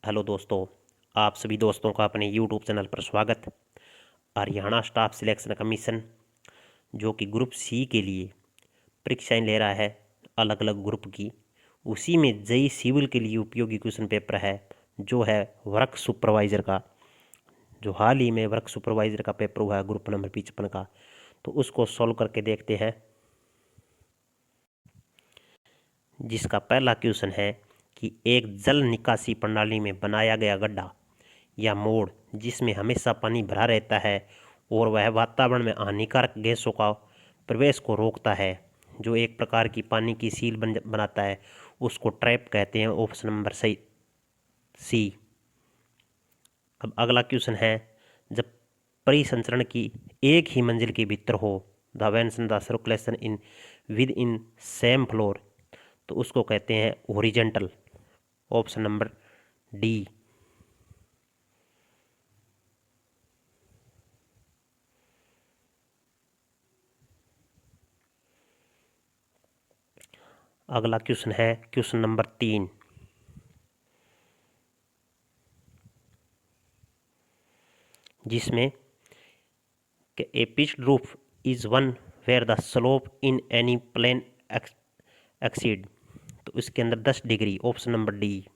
Hello दोस्तों, आप सभी दोस्तों का अपने यूट्यूब चैनल पर स्वागत। हरियाणा स्टाफ सिलेक्शन कमीशन जो कि ग्रुप सी के लिए परीक्षाएं ले रहा है अलग अलग ग्रुप की, उसी में जेई सिविल के लिए उपयोगी क्वेश्चन पेपर है जो है वर्क सुपरवाइज़र का। जो हाल ही में वर्क सुपरवाइज़र का पेपर हुआ है ग्रुप नंबर 55 का, तो उसको सॉल्व करके देखते हैं। जिसका पहला क्वेश्चन है कि एक जल निकासी प्रणाली में बनाया गया गड्ढा या मोड़ जिसमें हमेशा पानी भरा रहता है और वह वातावरण में हानिकारक गैसों का प्रवेश को रोकता है, जो एक प्रकार की पानी की सील बनाता है, उसको ट्रैप कहते हैं। ऑप्शन नंबर सही सी। अब अगला क्वेश्चन है, जब परिसंचरण की एक ही मंजिल के भीतर हो, द वेंशन the circulation in within same floor, तो उसको कहते हैं हॉरिजेंटल। Option number D. अगला क्वेश्चन है क्वेश्चन नंबर 3, जिसमें a pitched roof is one where the slope in any plane exceed, तो इसके अंदर 10 डिग्री। Option number D.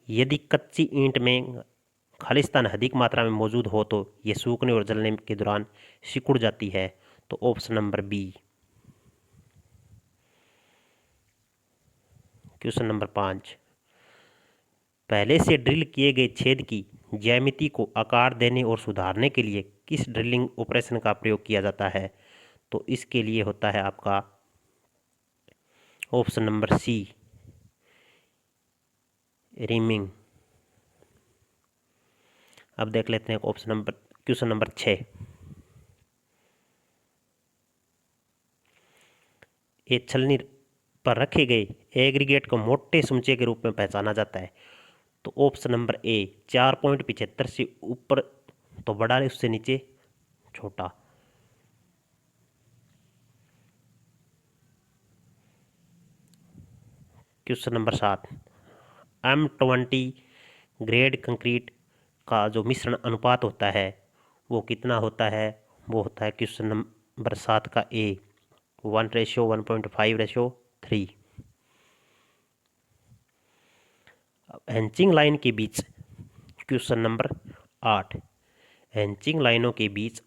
यदि कच्ची ईंट में खालिस्तान अधिक मात्रा में मौजूद हो तो यह सूखने और जलने के दौरान सिकुड़ जाती है, तो option number B. Question number 5, पहले से ड्रिल किए गए छेद की ज्यामिति को आकार देने और सुधारने के लिए किस ड्रिलिंग ऑपरेशन का प्रयोग किया जाता है, तो इसके लिए होता है आपका ऑप्शन नंबर सी, रिमिंग। अब देख लेते हैं क्वेश्चन नंबर 6। एक छलनी पर रखे गए एग्रीगेट को मोटे समूचे के रूप में पहचाना जाता है, तो ऑप्शन नंबर ए 4.75 से ऊपर तो बड़ा है, उससे नीचे छोटा। Question number 7, M20 grade concrete का जो मिश्रण अनुपात होता है वो कितना होता है, वो होता है क्वेश्चन नंबर 7 का ए 1:1.5:3। हैंचिंग लाइन के बीच क्वेश्चन नंबर 8, हैंचिंग लाइनों के बीच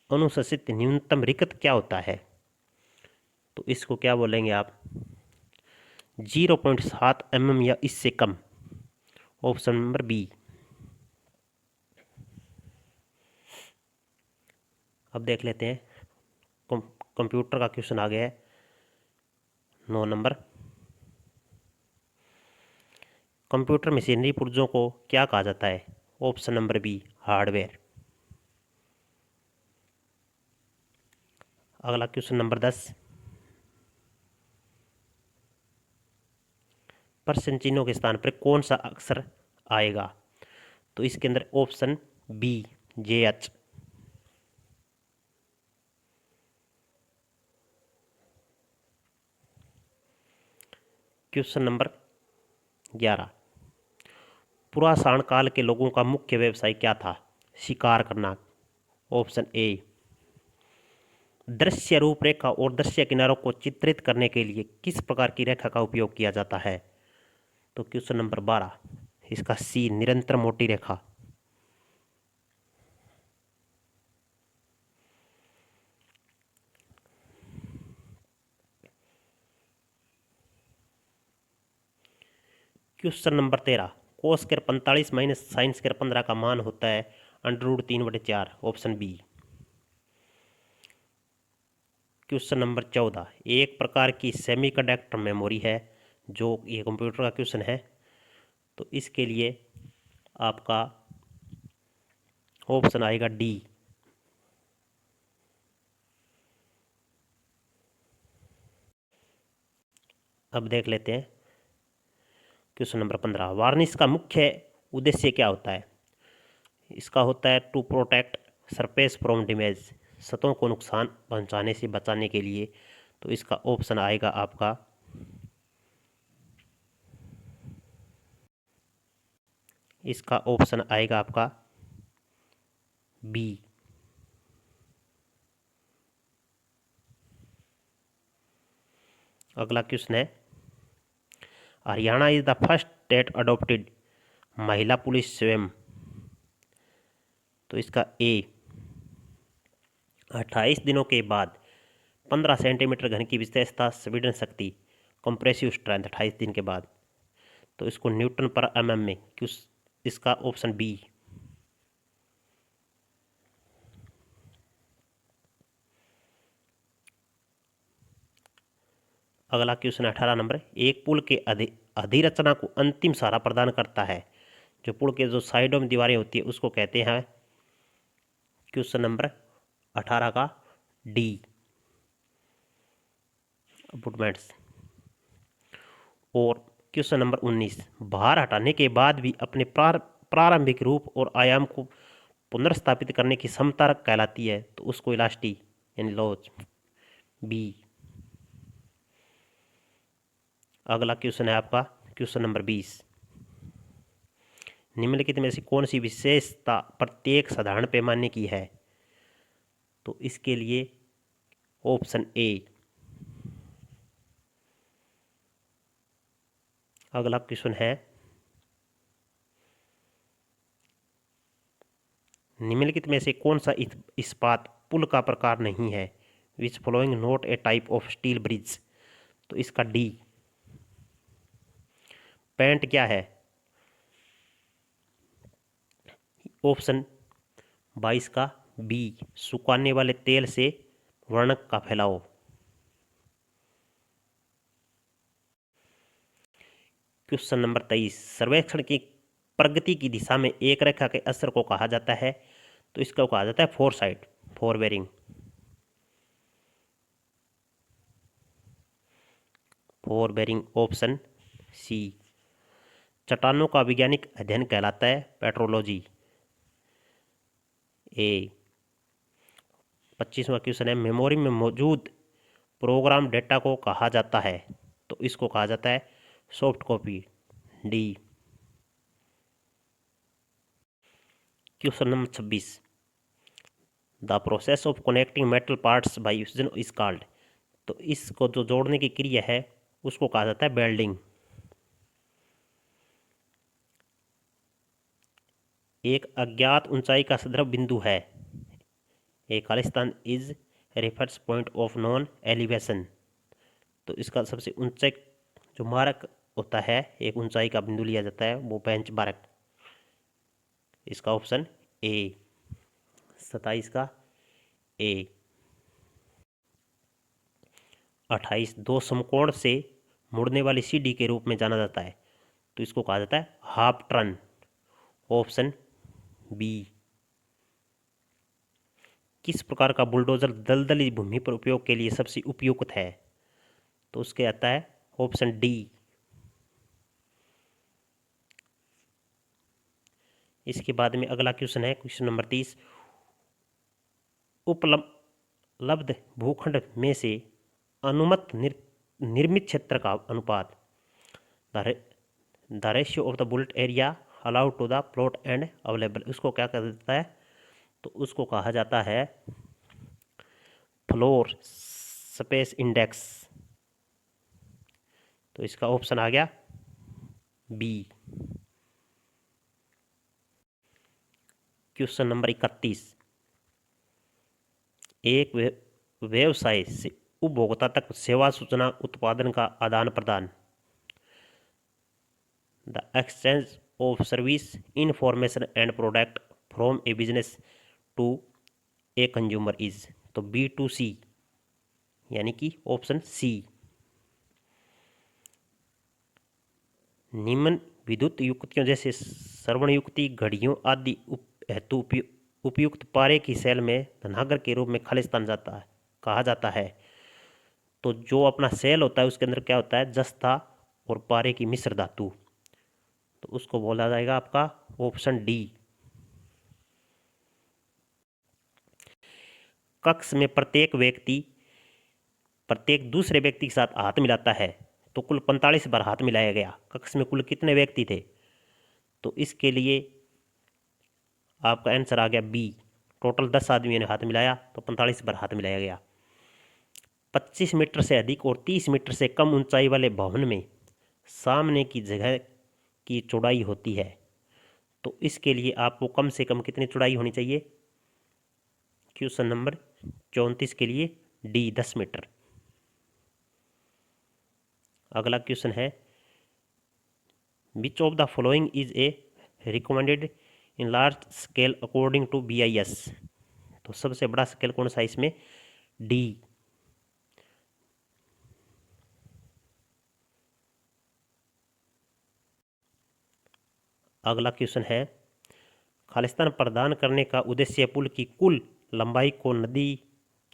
अनुशंसित न्यूनतम रिक्ति क्या होता है, तो इसको क्या बोलेंगे आप, 0.7 mm या इससे कम। Option number B. अब देख लेते हैं कंप्यूटर का क्वेश्चन आ गया है 9 नंबर। कंप्यूटर मशीनरी पुर्जों को क्या कहा जाता है, ऑप्शन नंबर बी, हार्डवेयर। अगला क्वेश्चन नंबर 10, परसेंट चिन्हों के स्थान पर कौन सा अक्षर आएगा, तो इसके अंदर option B, JH। Question number 11, पुरासाण काल के लोगों का मुख्य व्यवसाय क्या था, शिकार करना। Option A. दृश्य रूपरेखा और दृश्य किनारों को चित्रित करने के लिए किस प्रकार की रेखा का उपयोग किया जाता है, तो क्वेश्चन नंबर 12, इसका सी, निरंतर मोटी रेखा। Question number 13, cos square 45 minus sine square 15 का मान होता है √3/4। Option B. क्वेश्चन नंबर 14, एक प्रकार की सेमीकंडक्टर मेमोरी है, जो ये कंप्यूटर का क्वेश्चन है, तो इसके लिए आपका ऑप्शन आएगा डी। अब देख लेते हैं क्वेश्चन नंबर 15, वार्निश का मुख्य उद्देश्य क्या होता है, इसका होता है to protect surface from damage, सतहों को नुकसान पहुंचाने से बचाने के लिए, तो इसका ऑप्शन आएगा आपका इसका ऑप्शन आएगा आपका बी। अगला क्वेश्चन है, Haryana is the first state adopted महिला पुलिस स्वयं। तो इसका ए, 28 दिनों के बाद 15 सेंटीमीटर घन की विशेषता संपीड़न शक्ति कंप्रेसिव स्ट्रेंथ 28 दिन के बाद। तो इसको न्यूटन पर mm में क्यों, इसका ऑप्शन बी। अगला क्वेश्चन 18 नंबर, एक पुल के अधिरचना को अंतिम सहारा प्रदान करता है। जो पुल के जो साइडों में दीवारें होती है उसको कहते हैं, क्वेश्चन नंबर 18 का डी, अबुटमेंट्स। और क्वेश्चन नंबर 19, भार हटाने के बाद भी अपने प्रारंभिक रूप और आयाम को पुनर्स्थापित करने की क्षमता कहलाती है। तो उसको इलास्टी यानी लॉज, बी। अगला क्वेश्चन है आपका क्वेश्चन नंबर 20, निम्नलिखित में से कौन सी विशेषता प्रत्येक साधारण पैमाने की है। तो इसके लिए ऑप्शन ए। अगला क्वेश्चन है, निम्नलिखित में से कौन सा इस्पात पुल का प्रकार नहीं है। Which following not a type of steel bridge. तो इसका डी। पेंट क्या है, ऑप्शन 22 का बी, सुखाने वाले तेल से वर्णक का फैलाव। क्वेश्चन नंबर 23, सर्वेक्षण की प्रगति की दिशा में एक रेखा के असर को कहा जाता है। तो इसको कहा जाता है फोरसाइट, फोरबेरिंग, फोरबेरिंग ऑप्शन सी। चट्टानों का वैज्ञानिक अध्ययन कहलाता है पेट्रोलॉजी, ए। 25वां क्वेश्चन है, मेमोरी में मौजूद प्रोग्राम डेटा को कहा जाता है। तो इसको कहा जाता है soft copy, D. Question number 26, the process of connecting metal parts bye fusion is called. तो इसको जो जोड़ने की क्रिया है उसको कहा जाता है वेल्डिंग। एक अज्ञात ऊंचाई का संदर्भ बिंदु है। ए खालिस्तान is reference point of known elevation. तो इसका सबसे ऊंचा जो मारक होता है, एक ऊंचाई का बिंदु लिया जाता है, वो बेंच मार्क। इसका ऑप्शन ए, 27 का ए। 28, दो समकोण से मुड़ने वाली सीढ़ी के रूप में जाना जाता है। तो इसको कहा जाता है हाफ टर्न, ऑप्शन बी। किस प्रकार का बुलडोजर दलदली भूमि पर उपयोग के लिए सबसे उपयुक्त है। तो उसके आता है ऑप्शन डी। इसके बाद में अगला क्वेश्चन है क्वेश्चन नंबर 30, उपलब्ध भूखंड में से अनुमत निर्मित क्षेत्र का अनुपात, the ratio of the built area allowed to the plot and available. उसको क्या कहा जाता है। तो उसको कहा जाता है फ्लोर स्पेस इंडेक्स। तो इसका ऑप्शन आ गया बी। क्वेश्चन नंबर 31, एक व्यवसाय से उपभोक्ता तक सेवा सूचना उत्पादन का आदान प्रदान, the exchange of service information and product from a business to a consumer is. तो B2C यानी कि ऑप्शन सी। निम्न विद्युत युक्तियों जैसे श्रवण युक्ति, घड़ियों आदि हेतु उपयुक्त पारे की सेल में धनागर के रूप में खालिस्तान जाता है, कहा जाता है। तो जो अपना सेल होता है उसके अंदर क्या होता है, जस्ता और पारे की मिश्र धातु। तो उसको बोला जाएगा आपका ऑप्शन डी। कक्ष में प्रत्येक दूसरे व्यक्ति के साथ हाथ मिलाता है। तो कुल 45 बार हाथ मिलाया गया। कक्ष में कुल कितने व्यक्ति थे। तो इसके लिए आपका आंसर आ गया बी। टोटल 10 आदमियों ने हाथ मिलाया तो 45 बार हाथ मिलाया गया। 25 मीटर से अधिक और 30 मीटर से कम ऊंचाई वाले भवन में सामने की जगह की चौड़ाई होती है, तो इसके लिए आपको कम से कम कितनी चौड़ाई होनी चाहिए? क्वेश्चन नंबर 34 के लिए डी 10 मीटर। अगला क्वेश्चन है which of the following is a recommended in large scale according to BIS। तो सबसे बड़ा स्केल कौन सा इसमें? डी। अगला क्वेश्चन है खालिस्तान प्रदान करने का उद्देश्य पुल की कुल लंबाई को नदी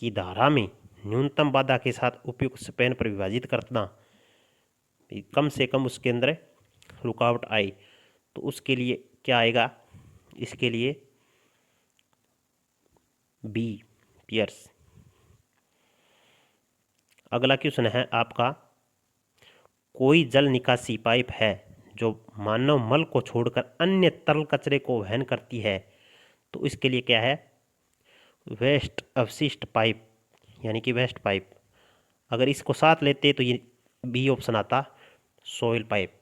की धारा में न्यूनतम बाधा के साथ उपयुक्त स्पैन पर विभाजित करना, कम से कम उसके अंदर रुकावट आए, तो उसके लिए क्या आएगा? इसके लिए बी पियर्स। अगला क्वेश्चन है आपका कोई जल निकासी पाइप है जो मानव मल को छोड़कर अन्य तरल कचरे को वहन करती है, तो इसके लिए क्या है? वेस्ट अवशिष्ट पाइप, यानी कि वेस्ट पाइप। अगर इसको साथ लेते तो ये बी ऑप्शन आता, सॉइल पाइप।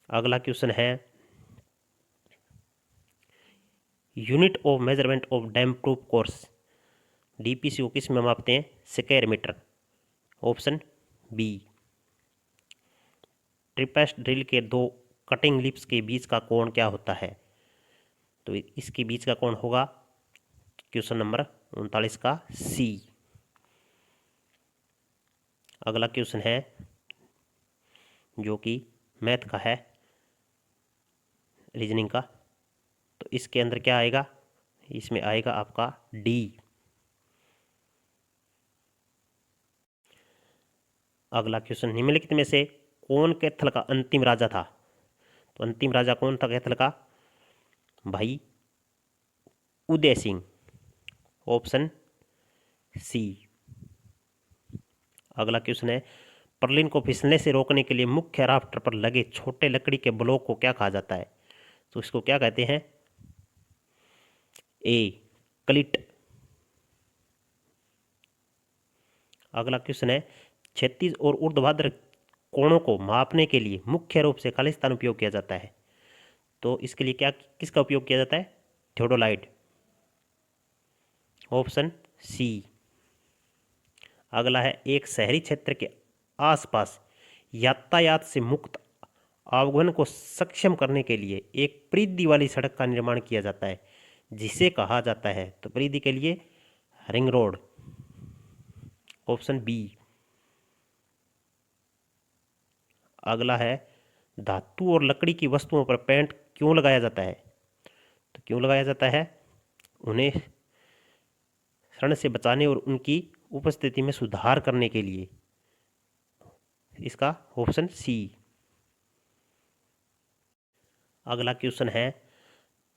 अगला क्वेश्चन है unit of measurement of damp proof course, DPC को किस में मापते हैं? Square metre. Option B. ट्रिपेस्ट ड्रिल के दो कटिंग लिप्स के बीच का कोण क्या होता है? तो इसके बीच का कोण होगा क्वेश्चन नंबर 39 का सी। अगला क्वेश्चन है जो कि मैथ का है, रीजनिंग का, तो इसके अंदर क्या आएगा? इसमें आएगा आपका डी। अगला क्वेश्चन निम्नलिखित में से कौन कैथल का अंतिम राजा था? तो अंतिम राजा कौन था कैथल का? भाई उदय सिंह। Option C. अगला क्वेश्चन है पर्लिन को फिसलने से रोकने के लिए मुख्य राफ्टर पर लगे छोटे लकड़ी के ब्लॉक को क्या कहा जाता है? तो इसको क्या कहते हैं? ए क्लिट। अगला क्वेश्चन है क्षैतिज और ऊर्ध्वाधर कोणों को मापने के लिए मुख्य रूप से खालिस्तान उपयोग किया जाता है, तो इसके लिए क्या किसका उपयोग किया जाता है? थियोडोलाइट। Option C. अगला है एक शहरी क्षेत्र के आसपास यातायात से मुक्त आवागमन को सक्षम करने के लिए एक परिधि वाली सड़क का निर्माण किया जाता है, जिसे कहा जाता है? तो परिधि के लिए रिंग रोड। Option B. अगला है धातु और लकड़ी की वस्तुओं पर पेंट क्यों लगाया जाता है? तो क्यों लगाया जाता है? उन्हें क्षरण से बचाने और उनकी उपस्थिति में सुधार करने के लिए। इसका ऑप्शन सी। अगला क्वेश्चन है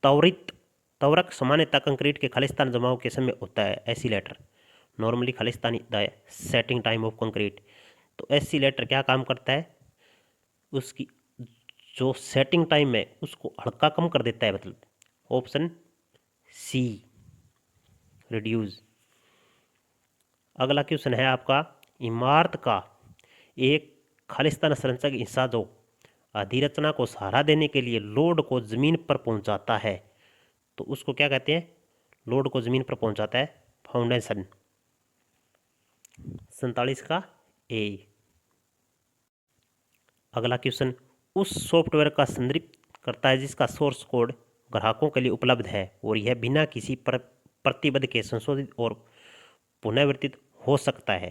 त्वरक सामान्यतः कंक्रीट के खालिस्तान जमाव के समय होता है। Accelerator normally Khalistani the setting time of concrete. तो एसीलेटर क्या काम करता है? उसकी जो सेटिंग टाइम है उसको हल्का कम कर देता है, मतलब ऑप्शन सी रिड्यूस। अगला क्वेश्चन है आपका इमारत का एक खालिस्तान संरचना का हिस्सा जो अधिरचना को सहारा देने के लिए लोड को जमीन पर पहुंचाता है, तो उसको क्या कहते हैं? लोड को जमीन पर पहुंचाता है फाउंडेशन। 47 का ए। अगला क्वेश्चन उस सॉफ्टवेयर का संदर्भ करता है जिसका सोर्स कोड ग्राहकों के लिए उपलब्ध है और यह बिना किसी प्रतिबद्ध के संशोधित और पुनरावर्तित हो सकता है,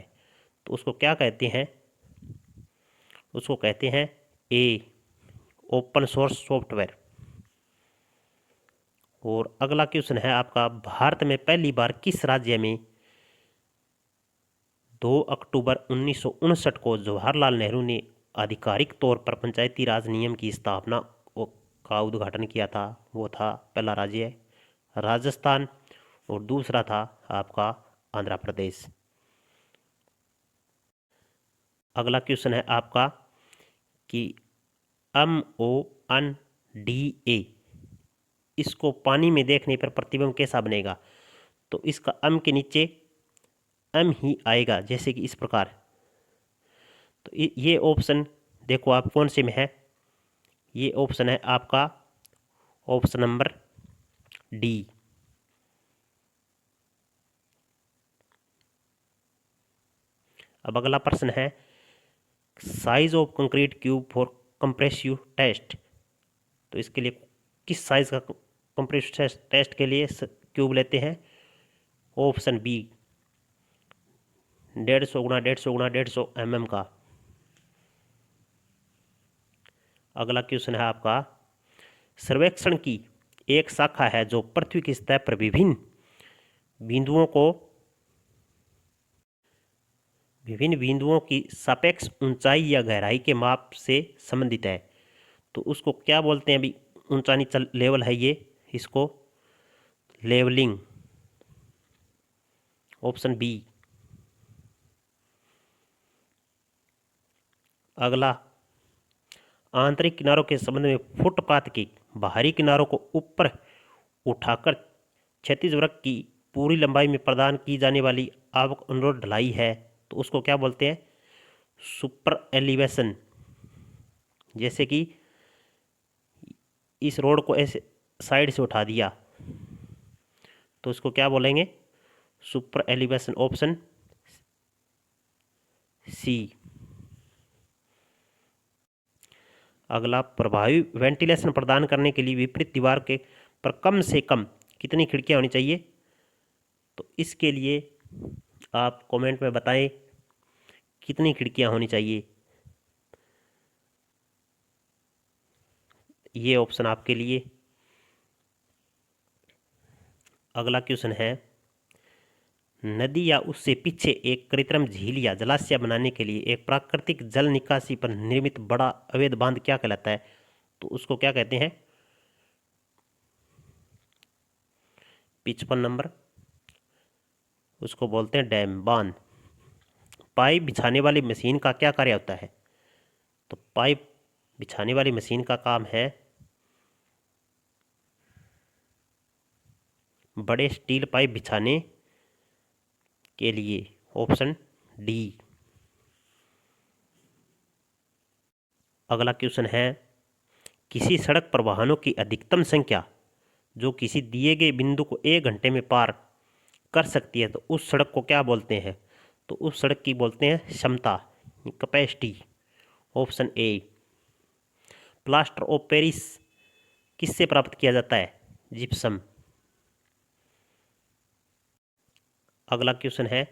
तो उसको क्या कहते हैं? उसको कहते हैं ए ओपन सोर्स सॉफ्टवेयर। और अगला क्वेश्चन है आपका भारत में पहली बार किस राज्य में 2 अक्टूबर 1959 को जवाहरलाल नेहरू ने आधिकारिक तौर पर पंचायती राज नियम की स्थापना का उद्घाटन किया था? वो था पहला राज्य राजस्थान और दूसरा था आपका आंध्र प्रदेश। अगला क्वेश्चन है आपका कि MONDA, इसको पानी में देखने पर प्रतिबिंब कैसा बनेगा? तो इसका अम के नीचे एम ही आएगा, जैसे कि इस प्रकार। तो ये ऑप्शन देखो आप कौन से में है। ये ऑप्शन है आपका ऑप्शन नंबर डी। अब अगला प्रश्न है size of concrete cube for compressive test. तो इसके लिए किस साइज का कंप्रेसिव टेस्ट के लिए क्यूब लेते हैं? ऑप्शन बी 150 गुणा 150 गुणा 150 mm का। अगला क्वेश्चन है आपका सर्वेक्षण की एक शाखा है जो पृथ्वी की सतह पर विभिन्न बिंदुओं की सापेक्ष ऊंचाई या गहराई के माप से संबंधित है। तो उसको क्या बोलते हैं? अभी ऊंचा नीचा लेवल है ये, इसको लेवलिंग। Option B. अगला आंतरिक किनारों के संबंध में फुटपाथ के बाहरी किनारों को ऊपर उठाकर क्षैतिज वृत्त की पूरी लंबाई में प्रदान की जाने वाली आवक अनुरोध ढलाई है, तो उसको क्या बोलते हैं? Super elevation. जैसे कि इस रोड को ऐसे साइड से उठा दिया तो उसको क्या बोलेंगे? Super elevation. Option C. अगला प्रभावी वेंटिलेशन प्रदान करने के लिए विपरीत दीवार के पर कम से कम कितनी खिड़कियां होनी चाहिए? तो इसके लिए आप कमेंट में बताएं कितनी खिड़कियां होनी चाहिए। ये ऑप्शन आपके लिए। अगला क्वेश्चन है नदी या उससे पीछे एक कृत्रिम झील या जलाशय बनाने के लिए एक प्राकृतिक जल निकासी पर निर्मित बड़ा अवैध बांध क्या कहलाता है? तो उसको क्या कहते हैं? 55 नंबर। उसको बोलते हैं डैम, बांध। पाइप बिछाने वाली मशीन का क्या कार्य होता है? तो पाइप बिछाने वाली मशीन का काम है बड़े स्टील पाइप बिछाने के लिए। Option D. अगला क्वेश्चन है किसी सड़क पर वाहनों की अधिकतम संख्या जो किसी दिए गए बिंदु को 1 घंटे में पार कर सकती है, तो उस सड़क को क्या बोलते हैं? तो उस सड़क की बोलते हैं क्षमता, capacity. Option A. Plaster of Paris किससे प्राप्त किया जाता है? जिप्सम। अगला क्वेश्चन है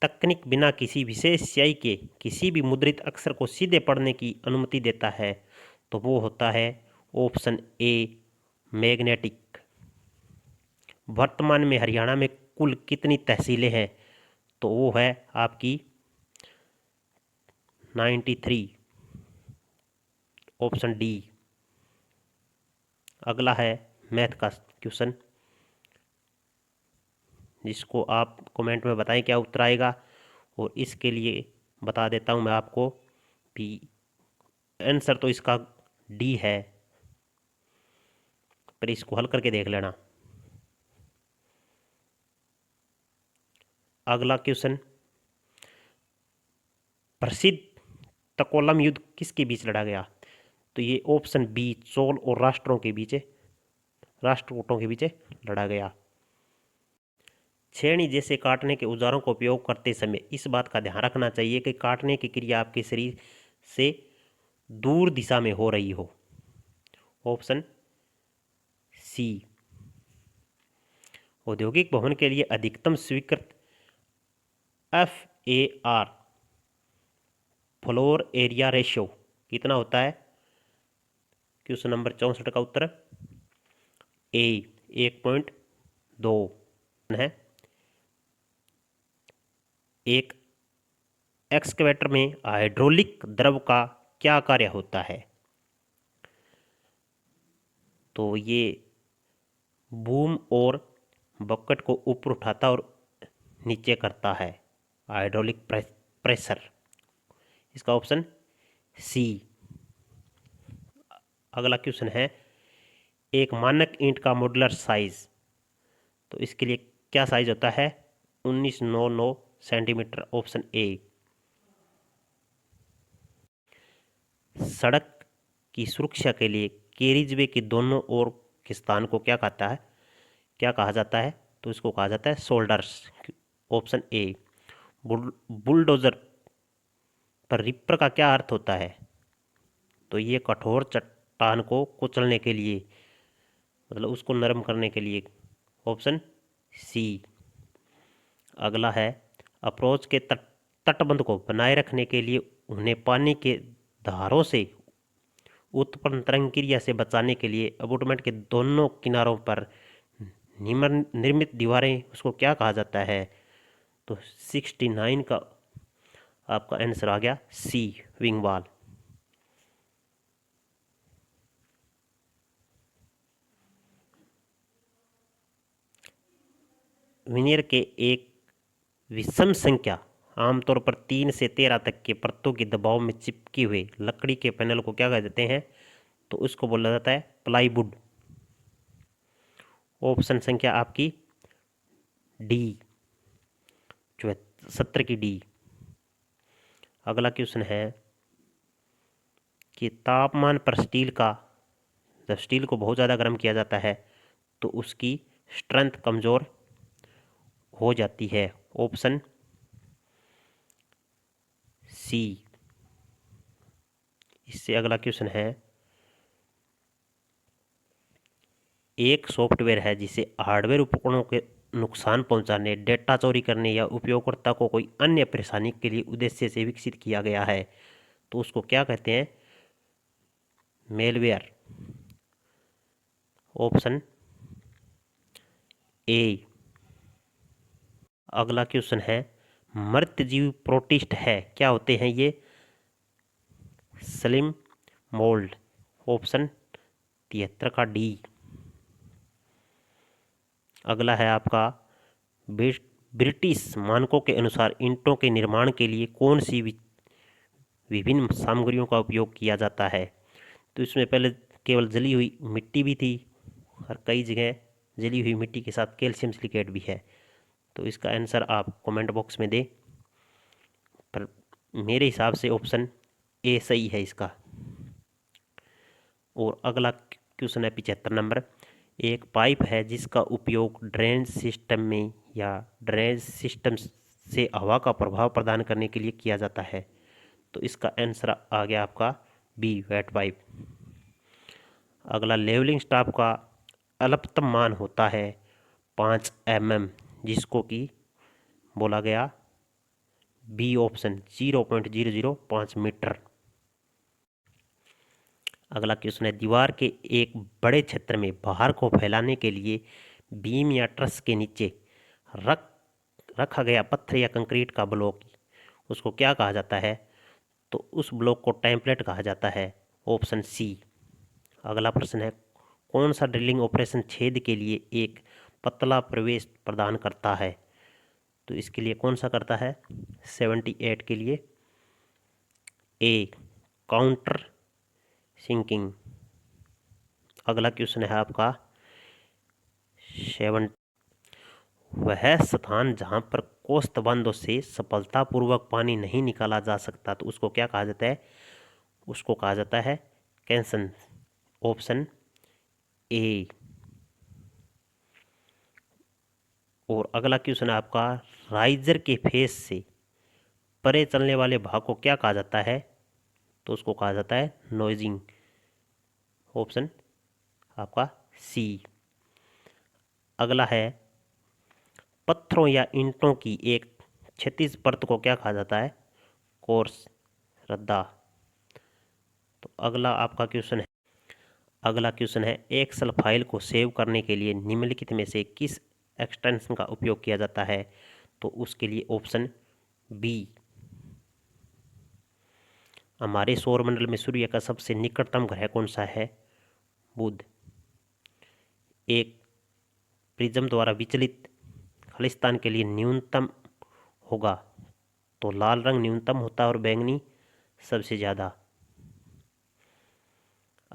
तकनीक बिना किसी विशेष स्याही के किसी भी मुद्रित अक्षर को सीधे पढ़ने की अनुमति देता है, तो वो होता है ऑप्शन ए मैग्नेटिक। वर्तमान में हरियाणा में कुल कितनी तहसीलें हैं? तो वो है आपकी 93। Option D. अगला है मैथ का क्वेश्चन, जिसको आप कमेंट में बताएं क्या उत्तर आएगा। और इसके लिए बता देता हूं मैं आपको कि आंसर तो इसका डी है, पर इसको हल करके देख लेना। अगला क्वेश्चन प्रसिद्ध तकोलम युद्ध किसके बीच लड़ा गया? तो ये ऑप्शन बी चोल और राष्ट्रकूटों के बीच लड़ा गया। छेनी जैसे काटने के औजारों का उपयोग करते समय इस बात का ध्यान रखना चाहिए कि काटने की क्रिया आपके शरीर से दूर दिशा में हो रही हो। Option C. औद्योगिक भवन के लिए अधिकतम स्वीकृत FAR फ्लोर एरिया रेशियो कितना होता है? क्वेश्चन नंबर 64 का उत्तर ए 1.2 है। एक एक्सकवेटर में हाइड्रोलिक द्रव का क्या कार्य होता है? तो ये बूम और बकेट को ऊपर उठाता और नीचे करता है, हाइड्रोलिक प्रेशर। इसका ऑप्शन सी। अगला क्वेश्चन है, एक मानक ईंट का मॉड्यूलर साइज, तो इसके लिए क्या साइज होता है? 1999 सेंटीमीटर, ऑप्शन ए। सड़क की सुरक्षा के लिए कैरिजवे के दोनों ओर के स्थान को क्या कहा जाता है? तो इसको कहा जाता है शोल्डर्स, ऑप्शन ए। बुलडोजर पर रिपर का क्या अर्थ होता है? तो ये कठोर चट्टान को कुचलने के लिए, मतलब उसको नरम करने के लिए, ऑप्शन सी। अगला है, अप्रोच के तटबंध को बनाए रखने के लिए उन्हें पानी के धारों से उत्पन्न तरंग क्रिया से बचाने के लिए अबुटमेंट के दोनों किनारों पर निर्मित दीवारें, उसको क्या कहा जाता है? तो 69 का आपका आंसर आ गया सी, विंग वॉल। विनियर के एक विषम संख्या आमतौर पर 3 से 13 तक के परतों के दबाव में चिपकी हुई लकड़ी के पैनल को क्या कह देते हैं? तो उसको बोला जाता है प्लाईवुड, ऑप्शन संख्या आपकी डी, जो है 70 की डी। अगला क्वेश्चन है कि तापमान पर जब स्टील को बहुत ज़्यादा गर्म किया जाता है तो उसकी स्ट्रेंथ कमज़ोर हो जाती है, ऑप्शन सी। इससे अगला क्वेश्चन है, एक सॉफ्टवेयर है जिसे हार्डवेयर उपकरणों के नुकसान पहुंचाने, डेटा चोरी करने या उपयोगकर्ता को कोई अन्य परेशानी के लिए उद्देश्य से विकसित किया गया है, तो उसको क्या कहते हैं? Malware, option A. अगला क्वेश्चन है, मृतजीवी प्रोटिस्ट है, क्या होते हैं ये? स्लिम मोल्ड, ऑप्शन 73 का डी। अगला है आपका, ब्रिटिश मानकों के अनुसार ईंटों के निर्माण के लिए कौन सी विभिन्न सामग्रियों का उपयोग किया जाता है? तो इसमें पहले केवल जली हुई मिट्टी भी थी और कई जगह जली हुई मिट्टी के साथ कैल्शियम सिलिकेट भी है। तो इसका आंसर आप कमेंट बॉक्स में दें, पर मेरे हिसाब से ऑप्शन ए सही है इसका। और अगला क्वेश्चन है 75 नंबर, एक पाइप है जिसका उपयोग ड्रेनेज सिस्टम में या ड्रेनेज सिस्टम से हवा का प्रभाव प्रदान करने के लिए किया जाता है, तो इसका आंसर आ गया आपका बी, वेट पाइप। अगला, लेवलिंग स्टाफ का अल्पतम मान होता है 5 mm, जिसको कि बोला गया बी, ऑप्शन 0.005 मीटर। अगला क्वेश्चन है, दीवार के एक बड़े क्षेत्र में भार को फैलाने के लिए बीम या ट्रस के नीचे रखा गया पत्थर या कंक्रीट का ब्लॉक, उसको क्या कहा जाता है? तो उस ब्लॉक को टेम्पलेट कहा जाता है, ऑप्शन सी। अगला प्रश्न है, कौन सा ड्रिलिंग ऑपरेशन छेद के लिए एक पतला प्रवेश प्रदान करता है? तो इसके लिए कौन सा करता है? 78 के लिए ए, काउंटर सिंकिंग। अगला क्वेश्चन है आपका 7, वह स्थान जहां पर कोष्ठबंधों से सफलतापूर्वक पानी नहीं निकाला जा सकता, तो उसको क्या कहा जाता है? उसको कहा जाता है कैंसन, ऑप्शन ए। और अगला क्वेश्चन है आपका, राइजर के फेस से परे चलने वाले भाग को क्या कहा जाता है? तो उसको कहा जाता है नोइजिंग, ऑप्शन आपका सी। अगला है, पत्थरों या ईंटों की एक क्षैतिज परत को क्या कहा जाता है? कोर्स रद्दा। तो अगला क्वेश्चन है, एक्सेल फाइल को सेव करने के लिए निम्नलिखित में से किस एक्सटेंशन का उपयोग किया जाता है? तो उसके लिए ऑप्शन बी। हमारे सौरमंडल में सूर्य का सबसे निकटतम ग्रह कौन सा है? बुध। एक प्रिज्म द्वारा विचलित खालिस्तान के लिए न्यूनतम होगा, तो लाल रंग न्यूनतम होता है और बैंगनी सबसे ज़्यादा।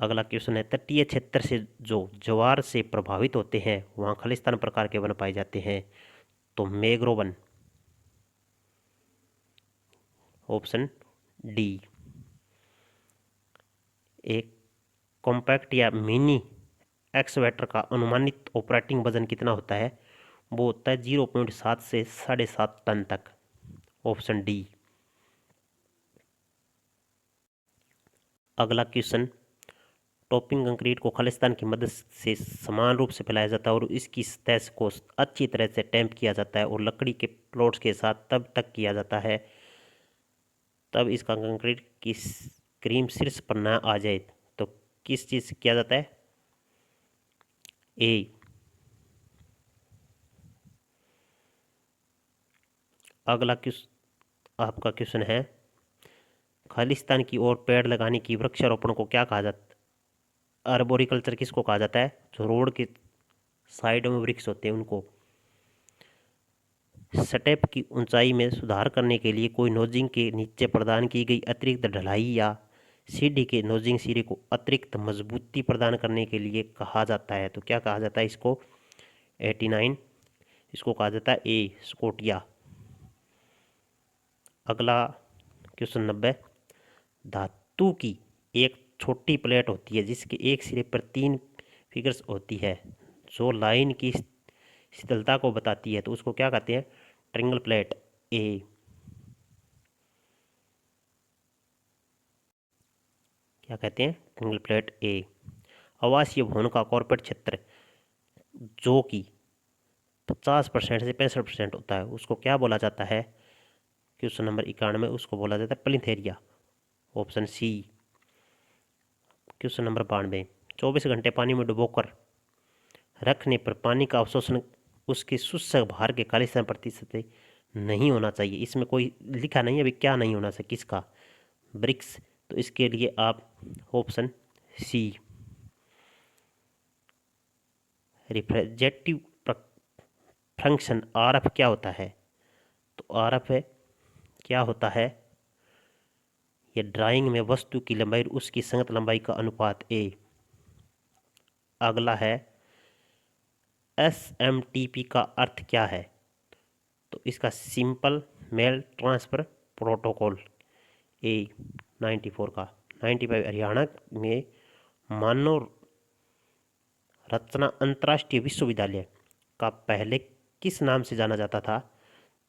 अगला क्वेश्चन है, तटीय क्षेत्र से जो ज्वार से प्रभावित होते हैं वहाँ खालिस्तान प्रकार के वन पाए जाते हैं। तो मैंग्रोव वन, ऑप्शन डी। एक कॉम्पैक्ट या मिनी एक्सवेटर का अनुमानित ऑपरेटिंग वजन कितना होता है? वो होता है 0.7 से 7.5 टन तक, ऑप्शन डी। अगला क्वेश्चन, टॉपिंग कंक्रीट को खालिस्तान की मदद से समान रूप से फैलाया जाता है और इसकी सतह को अच्छी तरह से टैंप किया जाता है और लकड़ी के प्लॉट्स के साथ तब तक किया जाता है तब इसका कंक्रीट की क्रीम शीर्ष पर ना आ जाए। तो किस चीज़ से किया जाता है? ए। अगला आपका क्वेश्चन है, खालिस्तान की ओर पेड़ लगाने की वृक्षारोपण को क्या कहा जाता है? आर्बोरिकल्चर किसको कहा जाता है? जो रोड के साइड में वृक्ष होते हैं उनको। स्टेप की ऊंचाई में सुधार करने के लिए कोई नोजिंग के नीचे प्रदान की गई अतिरिक्त ढलाई या सीढ़ी के नोजिंग सिरे को अतिरिक्त मजबूती प्रदान करने के लिए कहा जाता है। तो क्या कहा जाता है इसको? 89, इसको कहा जाता है ए, स्कोटिया। अगला क्वेश्चन 90, धातु की एक छोटी प्लेट होती है जिसके एक सिरे पर 3 फिगर्स होती है जो लाइन की शीतलता को बताती है। तो उसको क्या कहते हैं? ट्रिंगल प्लेट, ए। क्या कहते हैं? ट्रिंगल प्लेट, ए। आवासीय भवन का कॉर्पोरेट क्षेत्र जो कि 50% से 65% होता है उसको क्या बोला जाता है? क्वेश्चन नंबर 91, उसको बोला जाता है plinth area, option C. Question number 92, 24 घंटे पानी में डुबोकर रखने पर पानी का अवशोषण उसके शुष्क भार के 40% नहीं होना चाहिए। इसमें कोई लिखा नहीं है अभी क्या नहीं होना चाहिए, किसका? ब्रिक्स। तो इसके लिए आप option C. Refractive function RF क्या होता है? तो आरएफ है क्या होता है? ये ड्राइंग में वस्तु की लंबाई और उसकी संगत लंबाई का अनुपात, ए। अगला है, एसएमटीपी का अर्थ क्या है? तो इसका सिंपल मेल ट्रांसफ़र प्रोटोकॉल, ए। 94 का 95, हरियाणा में मानव रचना अंतर्राष्ट्रीय विश्वविद्यालय का पहले किस नाम से जाना जाता था?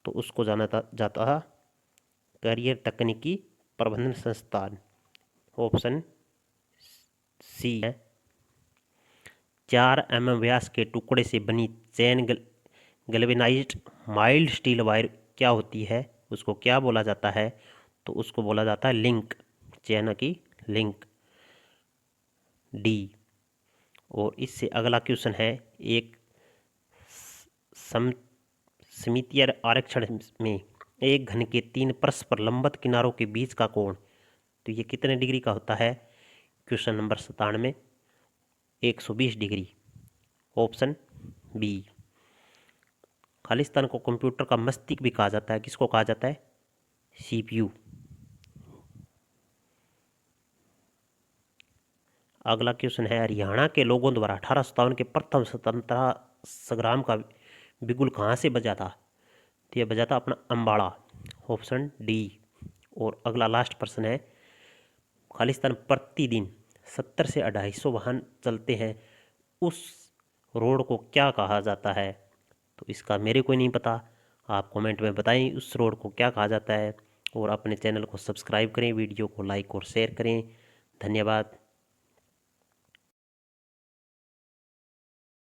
तो उसको जाना जाता था करियर तकनीकी प्रबंधन संस्थान, ऑप्शन सी है। 4 mm व्यास के टुकड़े से बनी चैन गैल्वेनाइज्ड माइल्ड स्टील वायर क्या होती है? उसको क्या बोला जाता है? तो उसको बोला जाता है लिंक, चैन की लिंक, डी। और इससे अगला क्वेश्चन है, एक सममितीय आरक्षण में एक घन के 3 परस्पर लंबवत किनारों के बीच का कोण तो ये कितने डिग्री का होता है? Question number 97, 120 degree, option B. Khalistan को कंप्यूटर का मस्तिष्क भी कहा जाता है, किसको कहा जाता है? सीपीयू। अगला क्वेश्चन है, हरियाणा के लोगों द्वारा 1857 के प्रथम स्वतंत्रता संग्राम का बिगुल कहाँ से बजा था? तो यह बजा था अपना अम्बाड़ा, ऑप्शन डी। और अगला लास्ट प्रश्न है, खालिस्तान प्रतिदिन 70 से 250 वाहन चलते हैं उस रोड को क्या कहा जाता है? तो इसका मेरे को नहीं पता, आप कमेंट में बताएं उस रोड को क्या कहा जाता है। और अपने चैनल को सब्सक्राइब करें, वीडियो को लाइक और शेयर करें। धन्यवाद।